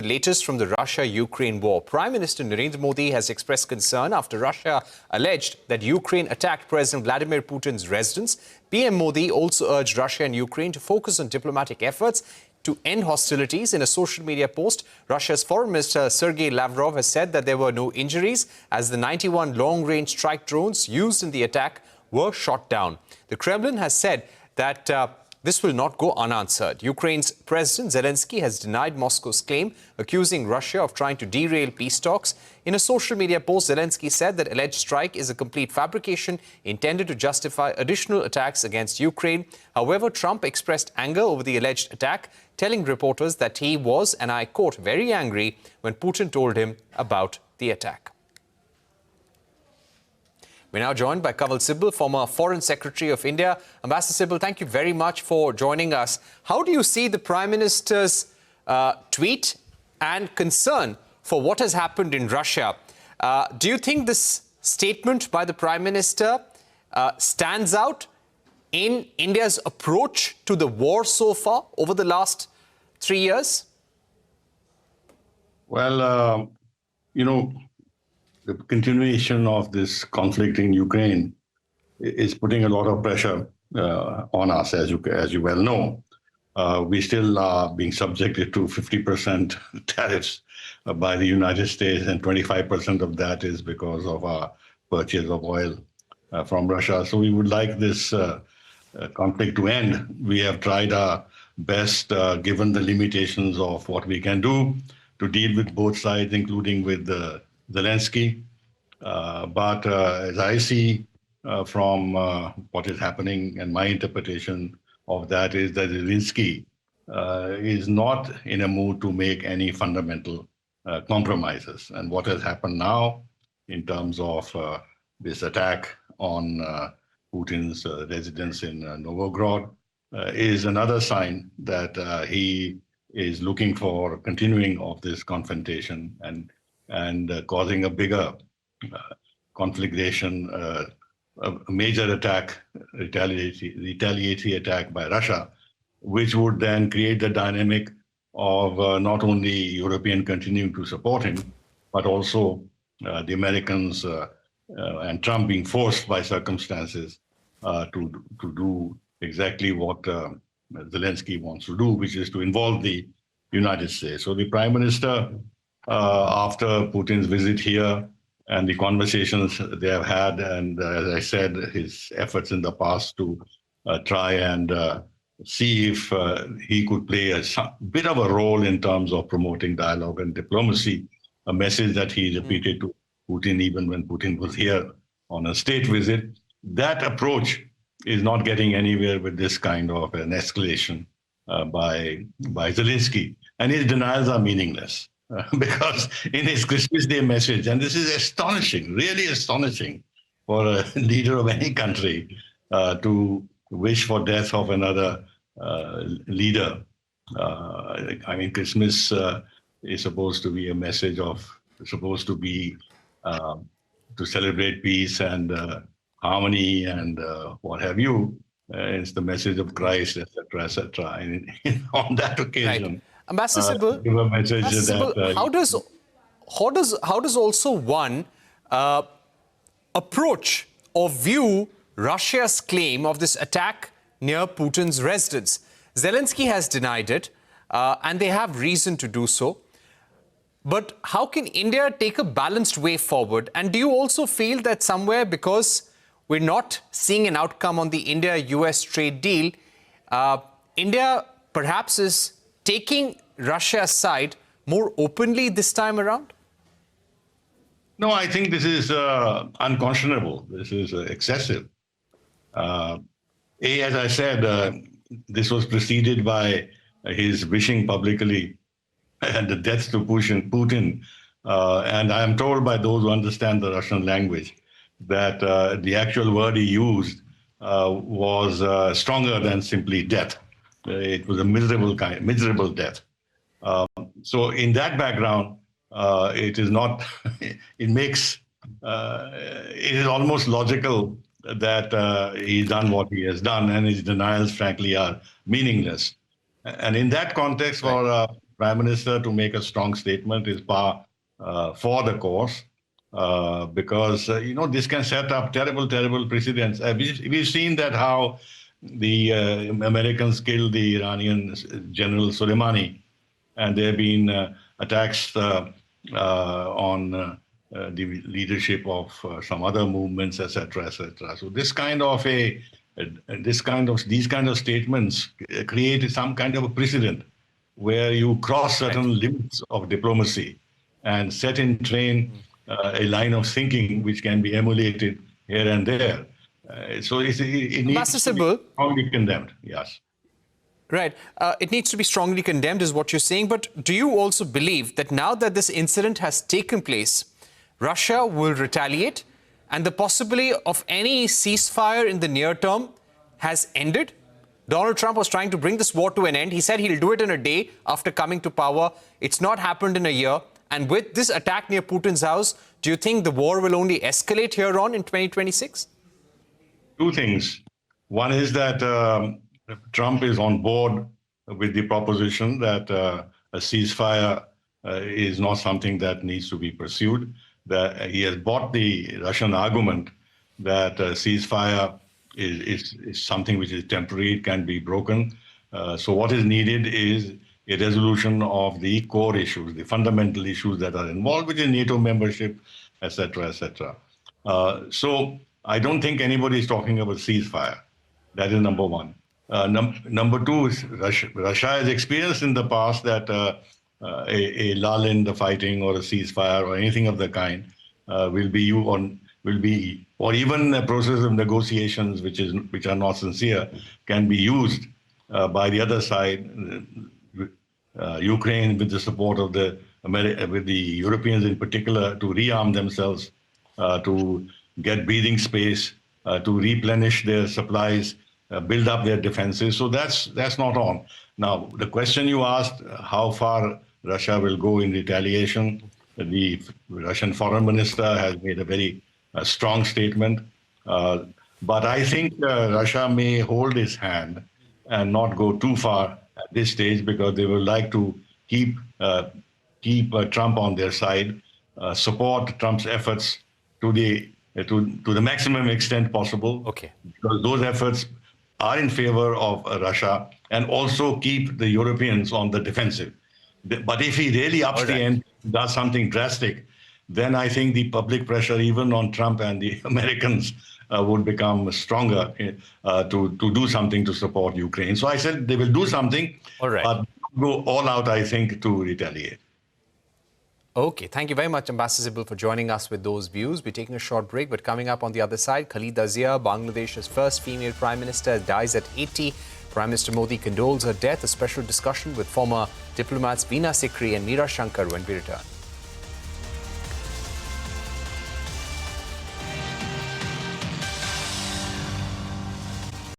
Latest from the Russia-Ukraine war. Prime Minister Narendra Modi has expressed concern after Russia alleged that Ukraine attacked President Vladimir Putin's residence. PM Modi also urged Russia and Ukraine to focus on diplomatic efforts to end hostilities. In a social media post, Russia's Foreign Minister Sergei Lavrov has said that there were no injuries as the 91 long-range strike drones used in the attack were shot down. The Kremlin has said that this will not go unanswered. Ukraine's President Zelenskyy has denied Moscow's claim, accusing Russia of trying to derail peace talks. In a social media post, Zelenskyy said that alleged strike is a complete fabrication intended to justify additional attacks against Ukraine. However, Trump expressed anger over the alleged attack, telling reporters that he was, and I quote, very angry when Putin told him about the attack. We're now joined by Sibal, former Foreign Secretary of India. Ambassador Sibal, thank you very much for joining us. How do you see the Prime Minister's tweet and concern for what has happened in Russia? Do you think this statement by the Prime Minister stands out in India's approach to the war so far over the last 3 years? Well, the continuation of this conflict in Ukraine is putting a lot of pressure on us, as you well know. We still are being subjected to 50% tariffs by the United States, and 25% of that is because of our purchase of oil from Russia. So we would like this conflict to end. We have tried our best, given the limitations of what we can do, to deal with both sides, including with Zelenskyy. But as I see from what is happening, and my interpretation of that is that Zelenskyy is not in a mood to make any fundamental compromises. And what has happened now in terms of this attack on Putin's residence in Novgorod is another sign that he is looking for continuing of this confrontation and causing a bigger conflagration, a major attack, retaliatory attack by Russia, which would then create the dynamic of not only European continuing to support him, but also the Americans and Trump being forced by circumstances to do exactly what Zelenskyy wants to do, which is to involve the United States. So the Prime Minister, after Putin's visit here and the conversations they have had, and as I said, his efforts in the past to try and see if he could play a bit of a role in terms of promoting dialogue and diplomacy, a message that he repeated to Putin even when Putin was here on a state visit. That approach is not getting anywhere with this kind of an escalation by Zelenskyy. And his denials are meaningless because in his Christmas Day message, and this is astonishing, really astonishing for a leader of any country to wish for death of another leader. I mean, Christmas is supposed to be a message of, supposed to be to celebrate peace and harmony and what have you. It's the message of Christ, etc., etc. And on that occasion, right. Ambassador Sibal, give a message that how does also one approach or view Russia's claim of this attack near Putin's residence? Zelenskyy has denied it, and they have reason to do so. But how can India take a balanced way forward? And do you also feel that somewhere, because we're not seeing an outcome on the India-US trade deal, India perhaps is taking Russia's side more openly this time around? No, I think this is unconscionable. This is excessive. As I said, this was preceded by his wishing publicly the death to Putin. And I am told by those who understand the Russian language that the actual word he used was stronger than simply death. It was a miserable death. So in that background, it is not, it is almost logical that he's done what he has done, and his denials, frankly, are meaningless. And in that context, for Prime Minister to make a strong statement is par for the course. Because this can set up terrible precedents. We've seen that how the Americans killed the Iranian General Soleimani, and there have been attacks on the leadership of some other movements, etc., etc. So these kind of statements create some kind of a precedent where you cross certain limits of diplomacy and set in train a line of thinking which can be emulated here and there. So it needs to be strongly condemned, yes. Right. It needs to be strongly condemned is what you're saying. But do you also believe that now that this incident has taken place, Russia will retaliate and the possibility of any ceasefire in the near term has ended? Donald Trump was trying to bring this war to an end. He said he'll do it in a day after coming to power. It's not happened in a year. And with this attack near Putin's house, do you think the war will only escalate here on in 2026? Two things. One is that Trump is on board with the proposition that a ceasefire is not something that needs to be pursued. That he has bought the Russian argument that a ceasefire is something which is temporary, it can be broken. So what is needed is a resolution of the core issues, the fundamental issues that are involved, which is NATO membership, etc., etc. So I don't think anybody is talking about ceasefire. That is number one. Number two is Russia has experienced in the past that a lull in the fighting or a ceasefire or anything of the kind will be or even a process of negotiations which are not sincere can be used by the other side. Ukraine, with the support of with the Europeans in particular, to rearm themselves, to get breathing space, to replenish their supplies, build up their defenses. So that's not on. Now, the question you asked, how far Russia will go in retaliation, the Russian foreign minister has made a very strong statement. But I think Russia may hold its hand and not go too far at this stage, because they would like to keep Trump on their side, support Trump's efforts to the maximum extent possible. Okay. Because those efforts are in favor of Russia, and also keep the Europeans on the defensive. But if he really ups the ante, does something drastic, then I think the public pressure, even on Trump and the Americans, would become stronger to do something to support Ukraine. So I said they will do something, but go all out, I think, to retaliate. Okay, thank you very much, Ambassador Sibal, for joining us with those views. We're taking a short break, but coming up on the other side, Khaleda Zia, Bangladesh's first female Prime Minister, dies at 80. Prime Minister Modi condoles her death. A special discussion with former diplomats Veena Sikri and Meera Shankar when we return.